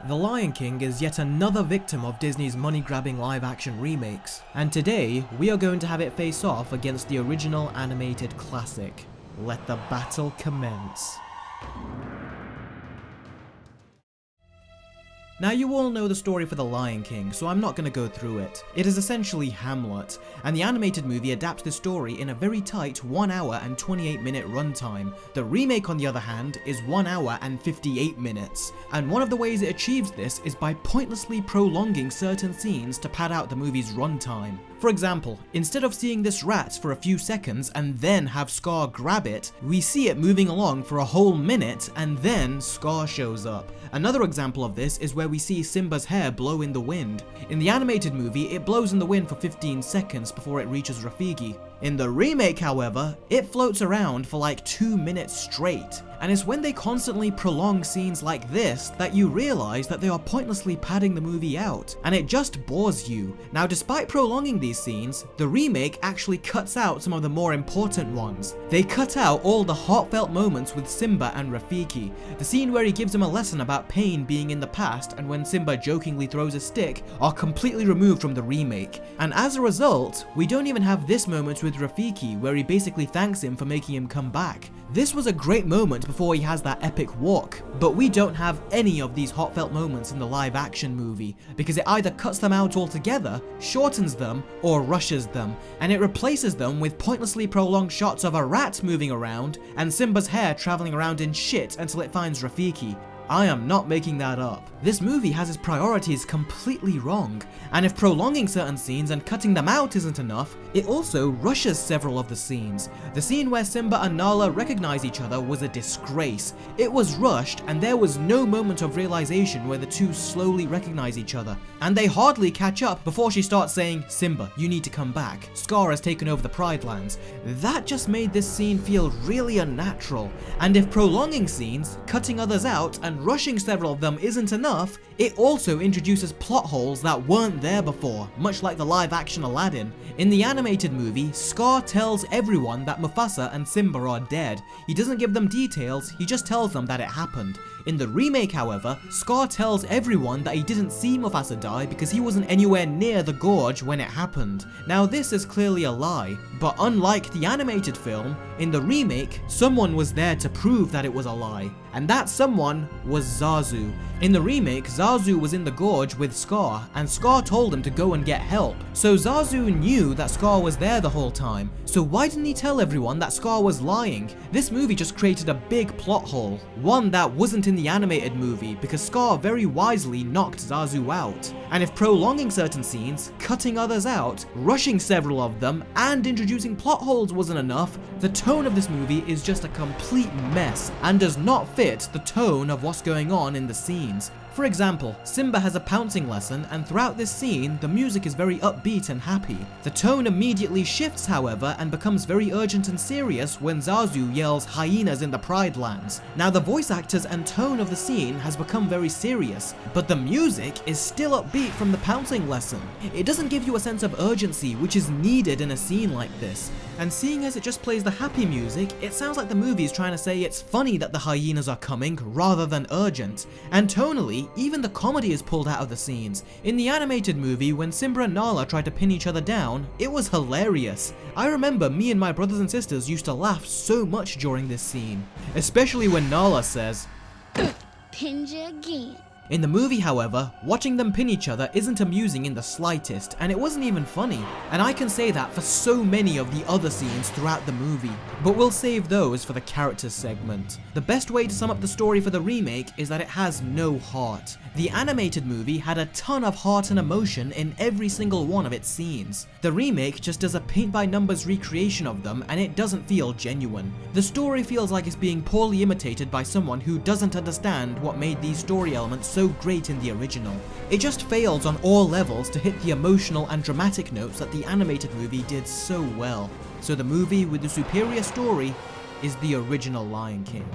The Lion King is yet another victim of Disney's money-grabbing live-action remakes, and today we are going to have it face off against the original animated classic. Let the battle commence. Now you all know the story for The Lion King, so I'm not going to go through it. It is essentially Hamlet, and the animated movie adapts the story in a very tight 1 hour and 28 minute runtime. The remake, on the other hand, is 1 hour and 58 minutes, and one of the ways it achieves this is by pointlessly prolonging certain scenes to pad out the movie's runtime. For example, instead of seeing this rat for a few seconds and then have Scar grab it, we see it moving along for a whole minute and then Scar shows up. Another example of this is where we see Simba's hair blow in the wind. In the animated movie, it blows in the wind for 15 seconds before it reaches Rafiki. In the remake, however, it floats around for like 2 minutes straight. And it's when they constantly prolong scenes like this that you realize that they are pointlessly padding the movie out, and it just bores you. Now, despite prolonging these scenes, the remake actually cuts out some of the more important ones. They cut out all the heartfelt moments with Simba and Rafiki. The scene where he gives him a lesson about pain being in the past and when Simba jokingly throws a stick are completely removed from the remake. And as a result, we don't even have this moment with Rafiki where he basically thanks him for making him come back. This was a great moment before he has that epic walk, but we don't have any of these heartfelt moments in the live action movie, because it either cuts them out altogether, shortens them, or rushes them, and it replaces them with pointlessly prolonged shots of a rat moving around and Simba's hair traveling around in shit until it finds Rafiki. I am not making that up. This movie has its priorities completely wrong, and if prolonging certain scenes and cutting them out isn't enough, it also rushes several of the scenes. The scene where Simba and Nala recognize each other was a disgrace. It was rushed, and there was no moment of realization where the two slowly recognize each other, and they hardly catch up before she starts saying, "Simba, you need to come back. Scar has taken over the Pride Lands." That just made this scene feel really unnatural, and if prolonging scenes, cutting others out, and rushing several of them isn't enough, it also introduces plot holes that weren't there before, much like the live-action Aladdin. In the animated movie, Scar tells everyone that Mufasa and Simba are dead. He doesn't give them details, he just tells them that it happened. In the remake, however, Scar tells everyone that he didn't see Mufasa die because he wasn't anywhere near the gorge when it happened. Now this is clearly a lie, but unlike the animated film, in the remake, someone was there to prove that it was a lie, and that someone was Zazu. In the remake, Zazu was in the gorge with Scar, and Scar told him to go and get help. So Zazu knew that Scar was there the whole time, so why didn't he tell everyone that Scar was lying? This movie just created a big plot hole, one that wasn't in the animated movie, because Scar very wisely knocked Zazu out. And if prolonging certain scenes, cutting others out, rushing several of them, and introducing plot holes wasn't enough, the tone of this movie is just a complete mess, and does not fit the tone of what's going on in the scenes. For example, Simba has a pouncing lesson, and throughout this scene, the music is very upbeat and happy. The tone immediately shifts, however, and becomes very urgent and serious when Zazu yells "hyenas in the Pride Lands." Now the voice actors and tone of the scene has become very serious, but the music is still upbeat from the pouncing lesson. It doesn't give you a sense of urgency which is needed in a scene like this. And seeing as it just plays the happy music, it sounds like the movie is trying to say it's funny that the hyenas are coming rather than urgent. And tonally, even the comedy is pulled out of the scenes. In the animated movie, when Simba and Nala tried to pin each other down, it was hilarious. I remember me and my brothers and sisters used to laugh so much during this scene, especially when Nala says, "Pinned you again." In the movie, however, watching them pin each other isn't amusing in the slightest, and it wasn't even funny. And I can say that for so many of the other scenes throughout the movie, but we'll save those for the characters segment. The best way to sum up the story for the remake is that it has no heart. The animated movie had a ton of heart and emotion in every single one of its scenes. The remake just does a paint-by-numbers recreation of them, and it doesn't feel genuine. The story feels like it's being poorly imitated by someone who doesn't understand what made these story elements so great in the original. It just fails on all levels to hit the emotional and dramatic notes that the animated movie did so well. So the movie with the superior story is the original Lion King.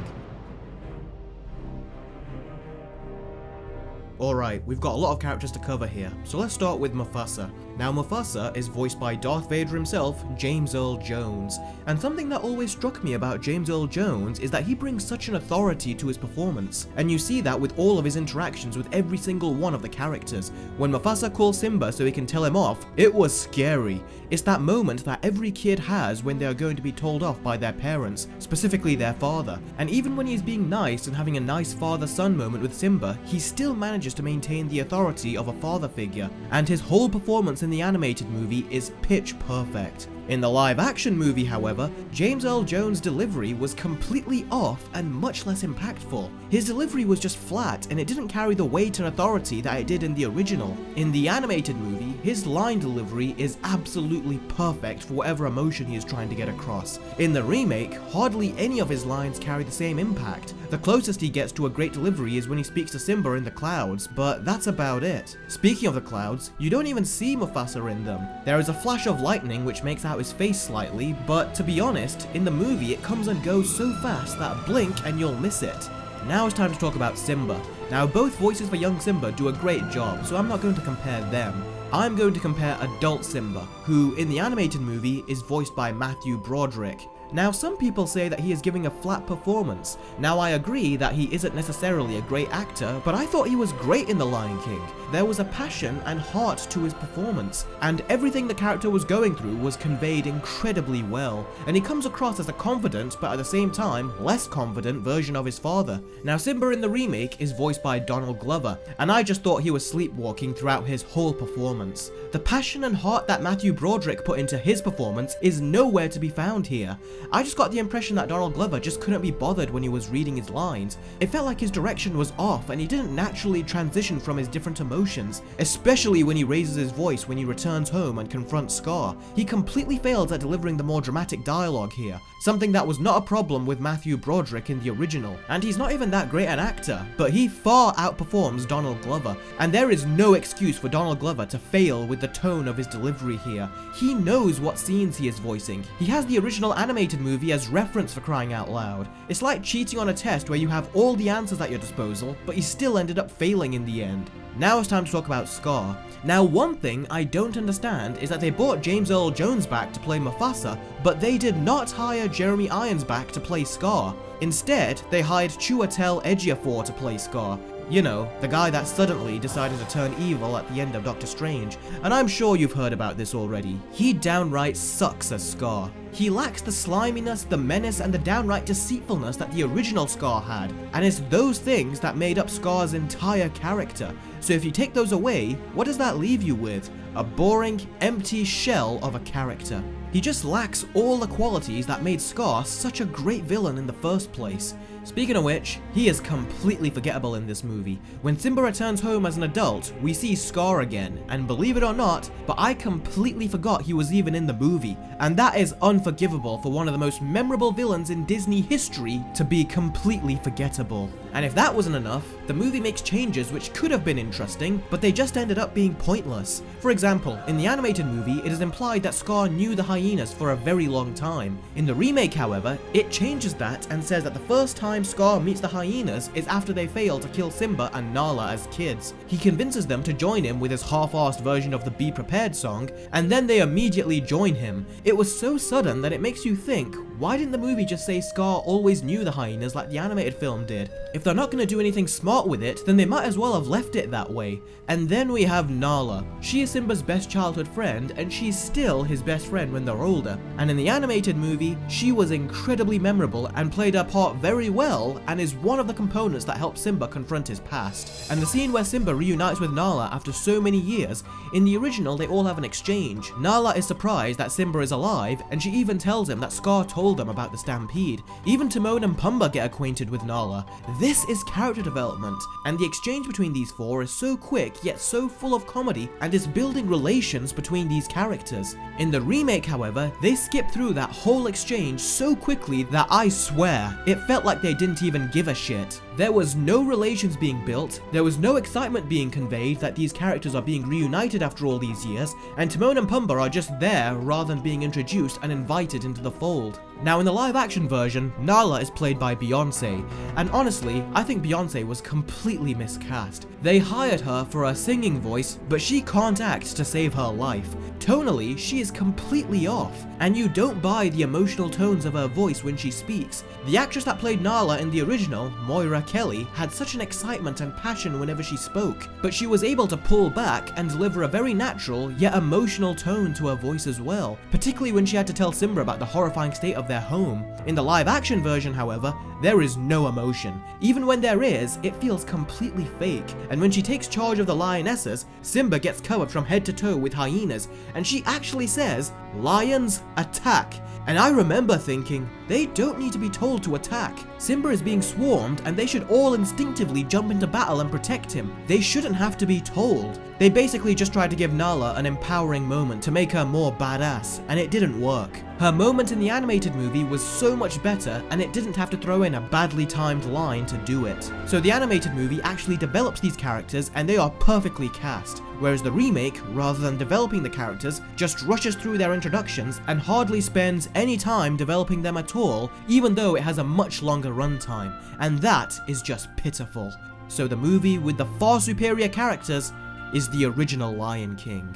Alright, we've got a lot of characters to cover here, so let's start with Mufasa. Now Mufasa is voiced by Darth Vader himself, James Earl Jones, and something that always struck me about James Earl Jones is that he brings such an authority to his performance, and you see that with all of his interactions with every single one of the characters. When Mufasa calls Simba so he can tell him off, it was scary. It's that moment that every kid has when they are going to be told off by their parents, specifically their father, and even when he's being nice and having a nice father-son moment with Simba, he still manages to maintain the authority of a father figure, and his whole performance in the animated movie is pitch perfect. In the live-action movie, however, James Earl Jones' delivery was completely off and much less impactful. His delivery was just flat, and it didn't carry the weight and authority that it did in the original. In the animated movie, his line delivery is absolutely perfect for whatever emotion he is trying to get across. In the remake, hardly any of his lines carry the same impact. The closest he gets to a great delivery is when he speaks to Simba in the clouds, but that's about it. Speaking of the clouds, you don't even see Mufasa in them. There is a flash of lightning which makes out his face slightly, but to be honest, in the movie it comes and goes so fast that blink and you'll miss it. Now it's time to talk about Simba. Now both voices for young Simba do a great job, so I'm not going to compare them. I'm going to compare adult Simba, who in the animated movie is voiced by Matthew Broderick. Now some people say that he is giving a flat performance. Now I agree that he isn't necessarily a great actor, but I thought he was great in The Lion King. There was a passion and heart to his performance, and everything the character was going through was conveyed incredibly well, and he comes across as a confident, but at the same time, less confident version of his father. Now Simba in the remake is voiced by Donald Glover, and I just thought he was sleepwalking throughout his whole performance. The passion and heart that Matthew Broderick put into his performance is nowhere to be found here. I just got the impression that Donald Glover just couldn't be bothered when he was reading his lines. It felt like his direction was off and he didn't naturally transition from his different emotions, especially when he raises his voice when he returns home and confronts Scar. He completely fails at delivering the more dramatic dialogue here, something that was not a problem with Matthew Broderick in the original. And he's not even that great an actor, but he far outperforms Donald Glover, and there is no excuse for Donald Glover to fail with the tone of his delivery here. He knows what scenes he is voicing. He has the original animated movie as reference, for crying out loud. It's like cheating on a test where you have all the answers at your disposal, but you still ended up failing in the end. Now it's time to talk about Scar. Now one thing I don't understand is that they brought James Earl Jones back to play Mufasa, but they did not hire Jeremy Irons back to play Scar. Instead, they hired Chiwetel Ejiofor to play Scar. You know, the guy that suddenly decided to turn evil at the end of Doctor Strange. And I'm sure you've heard about this already. He downright sucks as Scar. He lacks the sliminess, the menace, and the downright deceitfulness that the original Scar had, and it's those things that made up Scar's entire character. So if you take those away, what does that leave you with? A boring, empty shell of a character. He just lacks all the qualities that made Scar such a great villain in the first place. Speaking of which, he is completely forgettable in this movie. When Simba returns home as an adult, we see Scar again, and believe it or not, but I completely forgot he was even in the movie, and that is unforgivable for one of the most memorable villains in Disney history to be completely forgettable. And if that wasn't enough, the movie makes changes which could have been interesting, but they just ended up being pointless. For example, in the animated movie, it is implied that Scar knew the hyenas for a very long time. In the remake, however, it changes that and says that the first time Scar meets the hyenas is after they fail to kill Simba and Nala as kids. He convinces them to join him with his half-arsed version of the Be Prepared song, and then they immediately join him. It was so sudden that it makes you think, why didn't the movie just say Scar always knew the hyenas like the animated film did? If they're not going to do anything smart with it, then they might as well have left it that way. And then we have Nala. She is Simba's best childhood friend, and she's still his best friend when they're older. And in the animated movie, she was incredibly memorable and played her part very well, and is one of the components that help Simba confront his past. And the scene where Simba reunites with Nala after so many years, in the original they all have an exchange. Nala is surprised that Simba is alive, and she even tells him that Scar told them about the stampede. Even Timon and Pumbaa get acquainted with Nala. This is character development, and the exchange between these four is so quick yet so full of comedy, and is building relations between these characters. In the remake, however, they skip through that whole exchange so quickly that I swear, it felt like they didn't even give a shit. There was no relations being built, there was no excitement being conveyed that these characters are being reunited after all these years, and Timon and Pumbaa are just there rather than being introduced and invited into the fold. Now in the live action version, Nala is played by Beyonce, and honestly, I think Beyonce was completely miscast. They hired her for her singing voice, but she can't act to save her life. Tonally, she is completely off, and you don't buy the emotional tones of her voice when she speaks. The actress that played Nala in the original, Moira Kelly, had such an excitement and passion whenever she spoke, but she was able to pull back and deliver a very natural yet emotional tone to her voice as well, particularly when she had to tell Simba about the horrifying state of their home. In the live action version, however, there is no emotion. Even when there is, it feels completely fake, and when she takes charge of the lionesses, Simba gets covered from head to toe with hyenas, and she actually says, "Lions, attack." And I remember thinking, they don't need to be told to attack. Simba is being swarmed and they should all instinctively jump into battle and protect him. They shouldn't have to be told. They basically just tried to give Nala an empowering moment to make her more badass, and it didn't work. Her moment in the animated movie was so much better, and it didn't have to throw in a badly timed line to do it. So the animated movie actually develops these characters and they are perfectly cast, whereas the remake, rather than developing the characters, just rushes through their introductions and hardly spends any time developing them at all, even though it has a much longer runtime, and that is just pitiful. So the movie with the far superior characters is the original Lion King.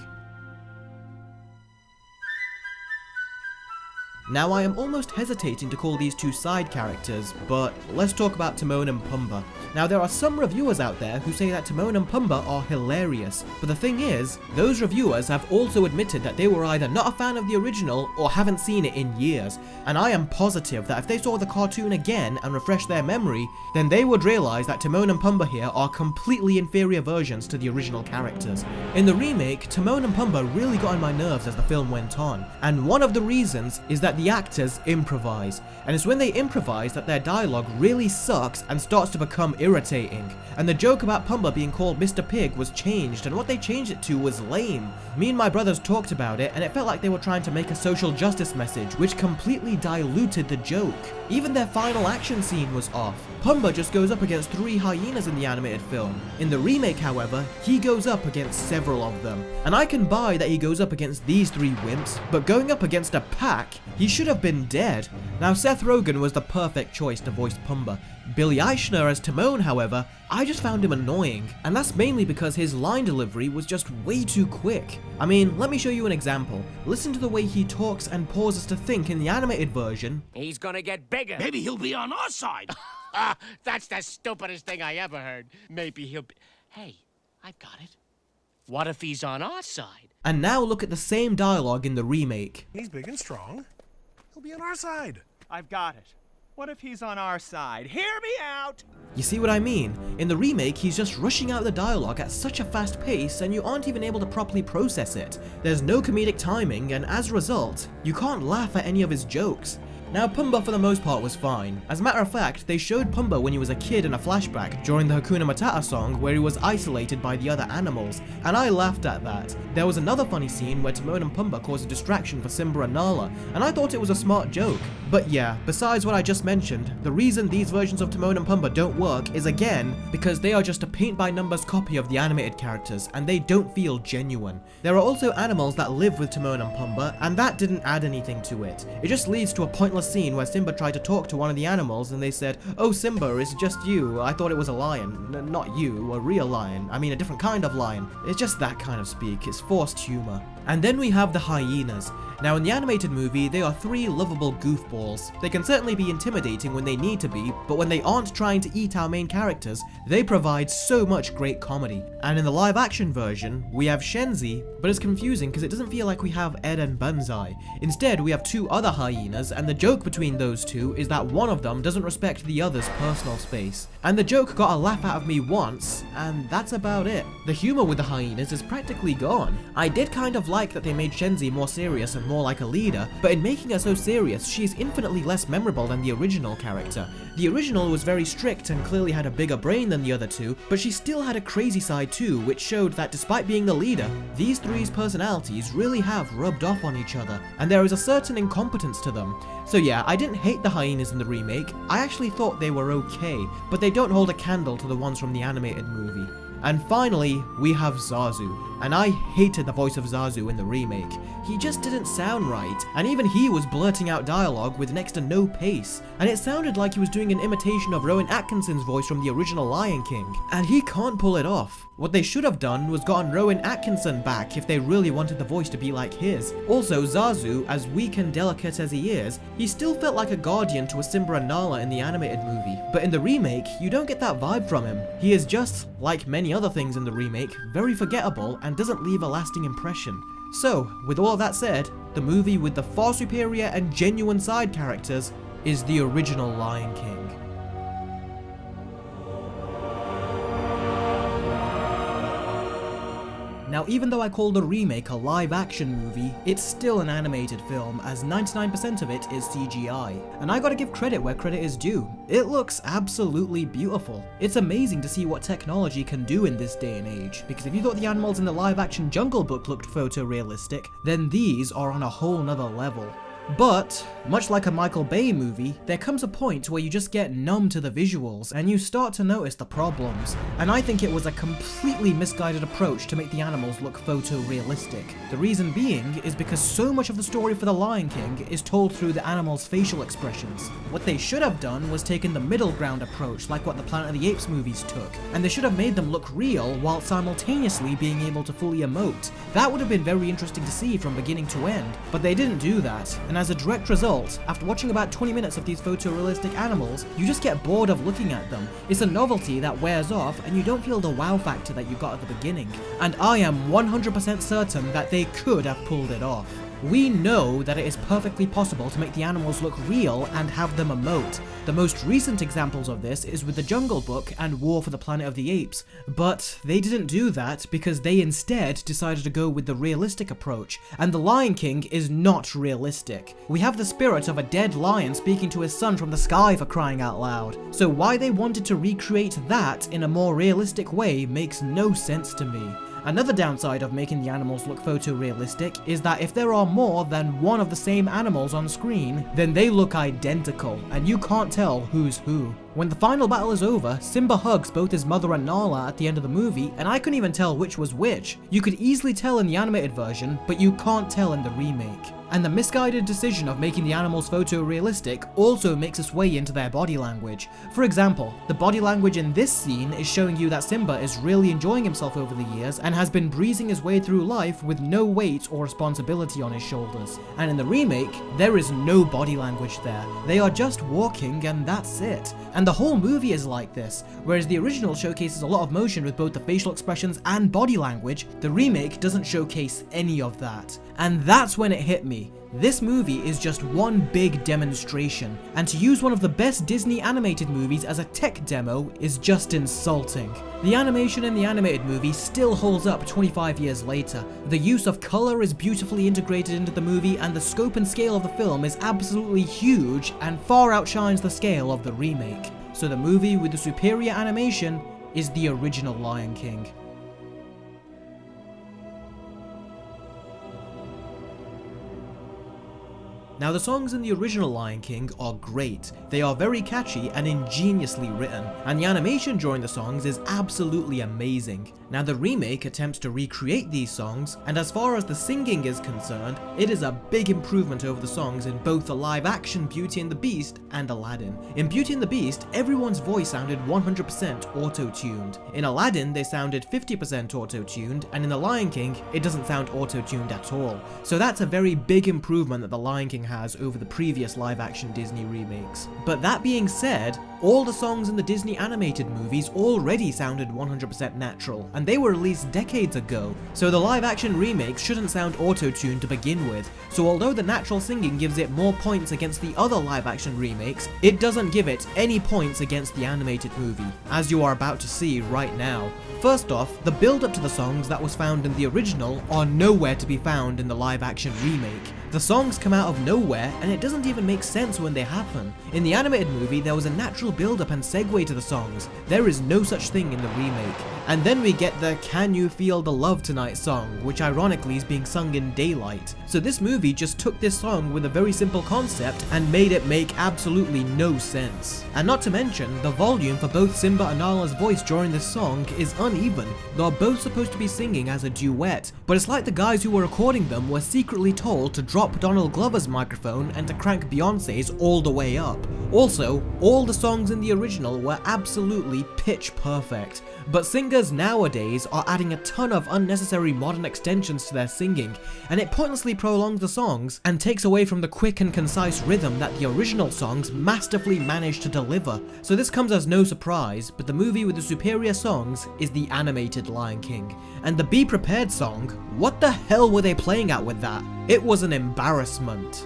Now I am almost hesitating to call these two side characters, but let's talk about Timon and Pumbaa. Now there are some reviewers out there who say that Timon and Pumbaa are hilarious, but the thing is, those reviewers have also admitted that they were either not a fan of the original or haven't seen it in years, and I am positive that if they saw the cartoon again and refreshed their memory, then they would realise that Timon and Pumbaa here are completely inferior versions to the original characters. In the remake, Timon and Pumbaa really got on my nerves as the film went on, and one of the reasons is that the actors improvise, and it's when they improvise that their dialogue really sucks and starts to become irritating. And the joke about Pumbaa being called Mr. Pig was changed, and what they changed it to was lame. Me and my brothers talked about it, and it felt like they were trying to make a social justice message, which completely diluted the joke. Even their final action scene was off. Pumbaa just goes up against 3 hyenas in the animated film. In the remake, however, he goes up against several of them. And I can buy that he goes up against these 3 wimps, but going up against a pack, he should have been dead. Now Seth Rogen was the perfect choice to voice Pumbaa. Billy Eichner as Timon, however, I just found him annoying, and that's mainly because his line delivery was just way too quick. I mean, let me show you an example. Listen to the way he talks and pauses to think in the animated version. He's gonna get bigger. Maybe he'll be on our side. That's the stupidest thing I ever heard. Maybe he'll be... Hey, I've got it. What if he's on our side? And now look at the same dialogue in the remake. He's big and strong. He'll be on our side. I've got it. What if he's on our side? Hear me out! You see what I mean? In the remake, he's just rushing out the dialogue at such a fast pace and you aren't even able to properly process it. There's no comedic timing, and as a result, you can't laugh at any of his jokes. Now Pumbaa for the most part was fine. As a matter of fact, they showed Pumbaa when he was a kid in a flashback during the Hakuna Matata song where he was isolated by the other animals, and I laughed at that. There was another funny scene where Timon and Pumbaa caused a distraction for Simba and Nala, and I thought it was a smart joke. But yeah, besides what I just mentioned, the reason these versions of Timon and Pumbaa don't work is again because they are just a paint-by-numbers copy of the animated characters, and they don't feel genuine. There are also animals that live with Timon and Pumbaa, and that didn't add anything to it. It just leads to a pointless scene where Simba tried to talk to one of the animals and they said, "Oh Simba, it's just you. I thought it was a lion. Not you, a real lion. I mean a different kind of lion." It's just that kind of speak. It's forced humor. And then we have the hyenas. Now in the animated movie, they are 3 lovable goofballs. They can certainly be intimidating when they need to be, but when they aren't trying to eat our main characters, they provide so much great comedy. And in the live action version, we have Shenzi, but it's confusing because it doesn't feel like we have Ed and Banzai. Instead, we have 2 other hyenas, and the joke between those 2 is that one of them doesn't respect the other's personal space. And the joke got a laugh out of me once, and that's about it. The humor with the hyenas is practically gone. I did kind of like that they made Shenzi more serious and more like a leader, but in making her so serious, she is infinitely less memorable than the original character. The original was very strict and clearly had a bigger brain than the other 2, but she still had a crazy side too, which showed that despite being the leader, these 3's personalities really have rubbed off on each other, and there is a certain incompetence to them. So yeah, I didn't hate the hyenas in the remake. I actually thought they were okay, but they don't hold a candle to the ones from the animated movie. And finally, we have Zazu. And I hated the voice of Zazu in the remake. He just didn't sound right, and even he was blurting out dialogue with next to no pace, and it sounded like he was doing an imitation of Rowan Atkinson's voice from the original Lion King, and he can't pull it off. What they should have done was gotten Rowan Atkinson back if they really wanted the voice to be like his. Also, Zazu, as weak and delicate as he is, he still felt like a guardian to a Simba and Nala in the animated movie, but in the remake, you don't get that vibe from him. He is just, like many other things in the remake, very forgettable and doesn't leave a lasting impression. So, with all that said, the movie with the far superior and genuine side characters is the original Lion King. Now, even though I call the remake a live-action movie, it's still an animated film, as 99% of it is CGI. And I gotta give credit where credit is due. It looks absolutely beautiful. It's amazing to see what technology can do in this day and age, because if you thought the animals in the live-action Jungle Book looked photorealistic, then these are on a whole nother level. But, much like a Michael Bay movie, there comes a point where you just get numb to the visuals and you start to notice the problems. And I think it was a completely misguided approach to make the animals look photorealistic. The reason being is because so much of the story for The Lion King is told through the animals' facial expressions. What they should have done was taken the middle ground approach, like what the Planet of the Apes movies took, and they should have made them look real while simultaneously being able to fully emote. That would have been very interesting to see from beginning to end, but they didn't do that, and as a direct result, after watching about 20 minutes of these photorealistic animals, you just get bored of looking at them. It's a novelty that wears off and you don't feel the wow factor that you got at the beginning. And I am 100% certain that they could have pulled it off. We know that it is perfectly possible to make the animals look real and have them emote. The most recent examples of this is with the Jungle Book and War for the Planet of the Apes, but they didn't do that because they instead decided to go with the realistic approach, and The Lion King is not realistic. We have the spirit of a dead lion speaking to his son from the sky, for crying out loud. So why they wanted to recreate that in a more realistic way makes no sense to me. Another downside of making the animals look photorealistic is that if there are more than one of the same animals on screen, then they look identical, and you can't tell who's who. When the final battle is over, Simba hugs both his mother and Nala at the end of the movie, and I couldn't even tell which was which. You could easily tell in the animated version, but you can't tell in the remake. And the misguided decision of making the animals photorealistic also makes its way into their body language. For example, the body language in this scene is showing you that Simba is really enjoying himself over the years and has been breezing his way through life with no weight or responsibility on his shoulders. And in the remake, there is no body language there. They are just walking and that's it. And the whole movie is like this. Whereas the original showcases a lot of motion with both the facial expressions and body language, the remake doesn't showcase any of that. And that's when it hit me. This movie is just one big demonstration, and to use one of the best Disney animated movies as a tech demo is just insulting. The animation in the animated movie still holds up 25 years later. The use of color is beautifully integrated into the movie, and the scope and scale of the film is absolutely huge and far outshines the scale of the remake. So the movie with the superior animation is the original Lion King. Now, the songs in the original Lion King are great. They are very catchy and ingeniously written, and the animation during the songs is absolutely amazing. Now, the remake attempts to recreate these songs, and as far as the singing is concerned, it is a big improvement over the songs in both the live-action Beauty and the Beast and Aladdin. In Beauty and the Beast, everyone's voice sounded 100% auto-tuned. In Aladdin, they sounded 50% auto-tuned, and in The Lion King, it doesn't sound auto-tuned at all. So that's a very big improvement that The Lion King has over the previous live-action Disney remakes. But that being said, all the songs in the Disney animated movies already sounded 100% natural, and they were released decades ago, so the live-action remakes shouldn't sound auto-tuned to begin with. So although the natural singing gives it more points against the other live-action remakes, it doesn't give it any points against the animated movie, as you are about to see right now. First off, the build-up to the songs that was found in the original are nowhere to be found in the live-action remake. The songs come out of nowhere, and it doesn't even make sense when they happen. In the animated movie, there was a natural build-up and segue to the songs. There is no such thing in the remake. And then we get the "Can You Feel the Love Tonight" song, which ironically is being sung in daylight. So this movie just took this song with a very simple concept and made it make absolutely no sense. And not to mention, the volume for both Simba and Nala's voice during this song is uneven. They're both supposed to be singing as a duet, but it's like the guys who were recording them were secretly told to drop Donald Glover's microphone and to crank Beyonce's all the way up. Also, all the songs in the original were absolutely pitch perfect, but singers nowadays are adding a ton of unnecessary modern extensions to their singing, and it pointlessly prolongs the songs and takes away from the quick and concise rhythm that the original songs masterfully managed to deliver. So this comes as no surprise, but the movie with the superior songs is the animated Lion King. And the Be Prepared song, what the hell were they playing at with that? It was an embarrassment.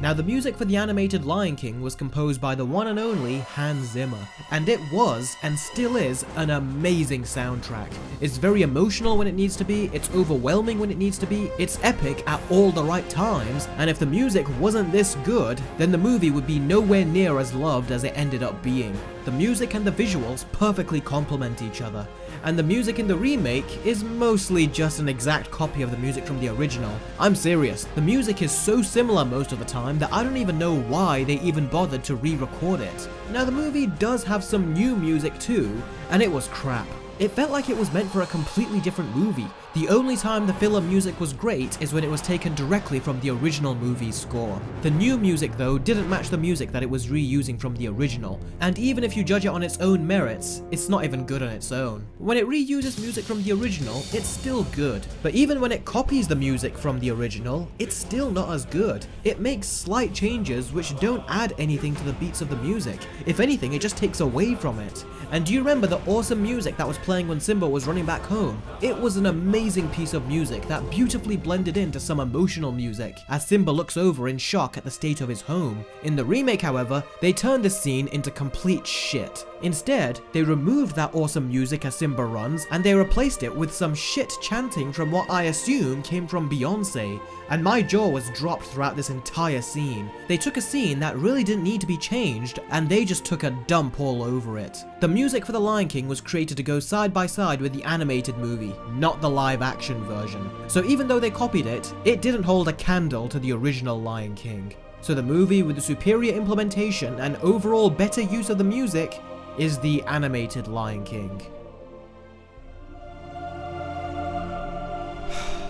Now, the music for the animated Lion King was composed by the one and only Hans Zimmer, and it was, and still is, an amazing soundtrack. It's very emotional when it needs to be, it's overwhelming when it needs to be, it's epic at all the right times, and if the music wasn't this good, then the movie would be nowhere near as loved as it ended up being. The music and the visuals perfectly complement each other, and the music in the remake is mostly just an exact copy of the music from the original. I'm serious, the music is so similar most of the time that I don't even know why they even bothered to re-record it. Now, the movie does have some new music too, and it was crap. It felt like it was meant for a completely different movie. The only time the filler music was great is when it was taken directly from the original movie's score. The new music though didn't match the music that it was reusing from the original, and even if you judge it on its own merits, it's not even good on its own. When it reuses music from the original, it's still good, but even when it copies the music from the original, it's still not as good. It makes slight changes which don't add anything to the beats of the music. If anything, it just takes away from it. And do you remember the awesome music that was playing when Simba was running back home? It was an amazing piece of music that beautifully blended into some emotional music as Simba looks over in shock at the state of his home. In the remake, however, they turned this scene into complete shit. Instead, they removed that awesome music as Simba runs and they replaced it with some shit chanting from what I assume came from Beyonce, and my jaw was dropped throughout this entire scene. They took a scene that really didn't need to be changed and they just took a dump all over it. The music for The Lion King was created to go side by side with the animated movie, not the live action version. So even though they copied it, it didn't hold a candle to the original Lion King. So the movie with the superior implementation and overall better use of the music is the animated Lion King.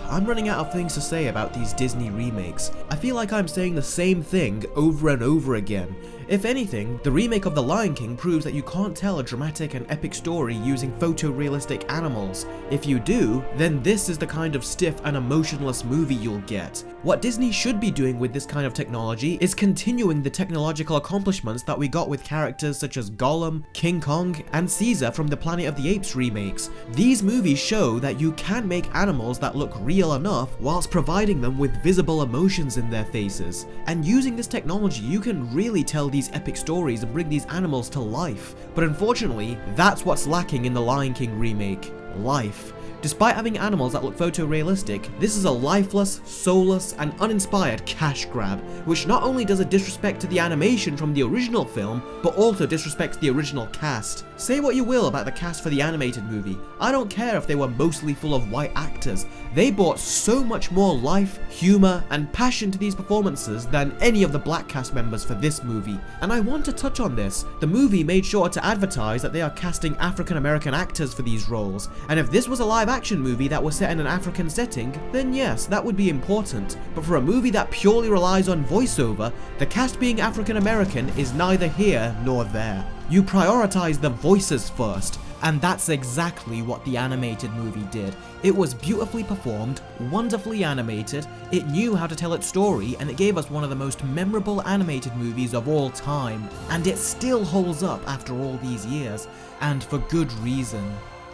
I'm running out of things to say about these Disney remakes. I feel like I'm saying the same thing over and over again. If anything, the remake of The Lion King proves that you can't tell a dramatic and epic story using photorealistic animals. If you do, then this is the kind of stiff and emotionless movie you'll get. What Disney should be doing with this kind of technology is continuing the technological accomplishments that we got with characters such as Gollum, King Kong, and Caesar from the Planet of the Apes remakes. These movies show that you can make animals that look real enough whilst providing them with visible emotions in their faces. And using this technology, you can really tell these epic stories and bring these animals to life. But unfortunately, that's what's lacking in the Lion King remake: life. Despite having animals that look photorealistic, this is a lifeless, soulless, and uninspired cash grab, which not only does a disrespect to the animation from the original film, but also disrespects the original cast. Say what you will about the cast for the animated movie, I don't care if they were mostly full of white actors. They brought so much more life, humor, and passion to these performances than any of the black cast members for this movie. And I want to touch on this. The movie made sure to advertise that they are casting African American actors for these roles, and if this was a live action movie that was set in an African setting, then yes, that would be important. But for a movie that purely relies on voiceover, the cast being African American is neither here nor there. You prioritize the voices first, and that's exactly what the animated movie did. It was beautifully performed, wonderfully animated, it knew how to tell its story, and it gave us one of the most memorable animated movies of all time. And it still holds up after all these years, and for good reason.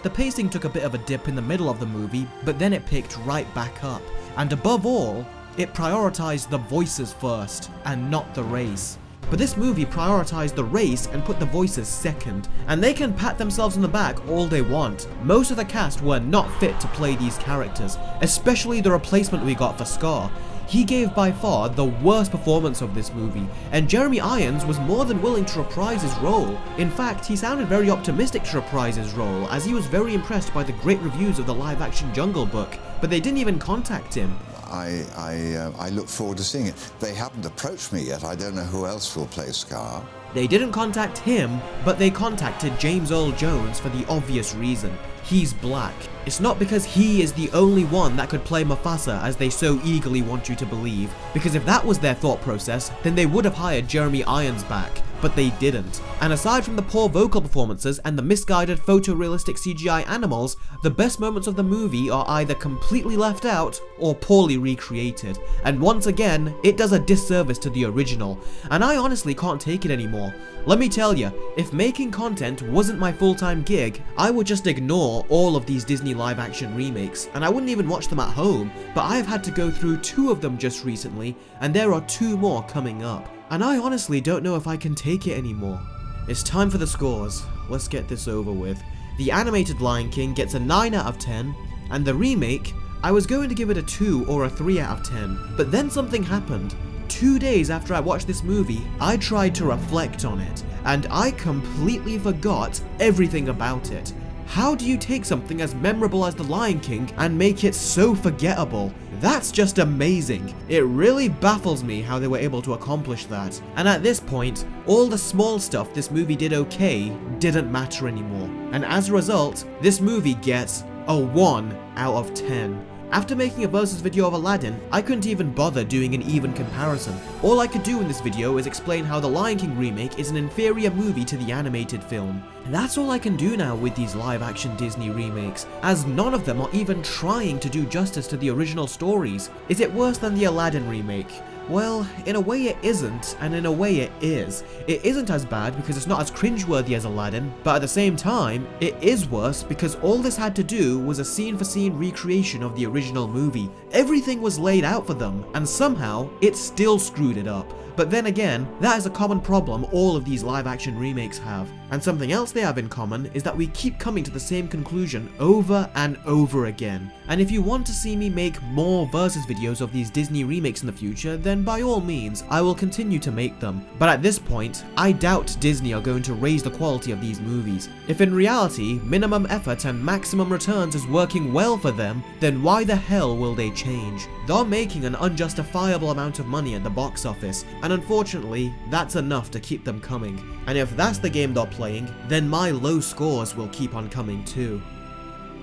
The pacing took a bit of a dip in the middle of the movie, but then it picked right back up. And above all, it prioritized the voices first, and not the race. but this movie prioritized the race and put the voices second. And they can pat themselves on the back all they want. Most of the cast were not fit to play these characters, especially the replacement we got for Scar. He gave by far the worst performance of this movie, and Jeremy Irons was more than willing to reprise his role. In fact, he sounded very optimistic to reprise his role, as he was very impressed by the great reviews of the live-action Jungle Book, but they didn't even contact him. I look forward to seeing it. They haven't approached me yet. I don't know who else will play Scar. They didn't contact him, but they contacted James Earl Jones for the obvious reason. He's black. It's not because he is the only one that could play Mufasa as they so eagerly want you to believe, because if that was their thought process, then they would have hired Jeremy Irons back, but they didn't. And aside from the poor vocal performances and the misguided photorealistic CGI animals, the best moments of the movie are either completely left out or poorly recreated. And once again, it does a disservice to the original, and I honestly can't take it anymore. Let me tell you, if making content wasn't my full-time gig, I would just ignore all of these Disney live-action remakes, and I wouldn't even watch them at home, but I have had to go through 2 of them just recently, and there are 2 more coming up. And I honestly don't know if I can take it anymore. It's time for the scores. Let's get this over with. The animated Lion King gets a 9 out of 10, and the remake, I was going to give it a 2 or a 3 out of 10, but then something happened. 2 days after I watched this movie, I tried to reflect on it, and I completely forgot everything about it. How do you take something as memorable as The Lion King and make it so forgettable? That's just amazing. It really baffles me how they were able to accomplish that. And at this point, all the small stuff this movie did okay didn't matter anymore. And as a result, this movie gets a 1 out of 10. After making a versus video of Aladdin, I couldn't even bother doing an even comparison. All I could do in this video is explain how The Lion King remake is an inferior movie to the animated film. And that's all I can do now with these live-action Disney remakes, as none of them are even trying to do justice to the original stories. Is it worse than the Aladdin remake? Well, in a way it isn't, and in a way it is. It isn't as bad because it's not as cringeworthy as Aladdin, but at the same time, it is worse because all this had to do was a scene-for-scene recreation of the original movie. Everything was laid out for them, and somehow, it still screwed it up. But then again, that is a common problem all of these live-action remakes have. And something else they have in common is that we keep coming to the same conclusion over and over again. And if you want to see me make more versus videos of these Disney remakes in the future, then by all means, I will continue to make them. But at this point, I doubt Disney are going to raise the quality of these movies. If in reality, minimum effort and maximum returns is working well for them, then why the hell will they change? They're making an unjustifiable amount of money at the box office, and unfortunately, that's enough to keep them coming. And if that's the game they're playing, then my low scores will keep on coming too.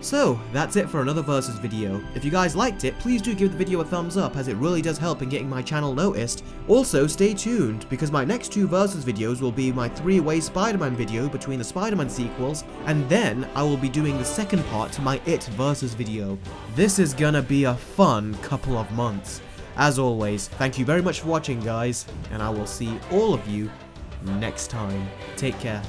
So, that's it for another versus video. If you guys liked it, please do give the video a thumbs up as it really does help in getting my channel noticed. Also, stay tuned, because my next 2 versus videos will be my 3-way Spider-Man video between the Spider-Man sequels, and then I will be doing the second part to my It versus video. This is gonna be a fun couple of months. As always, thank you very much for watching guys, and I will see all of you next time. Take care.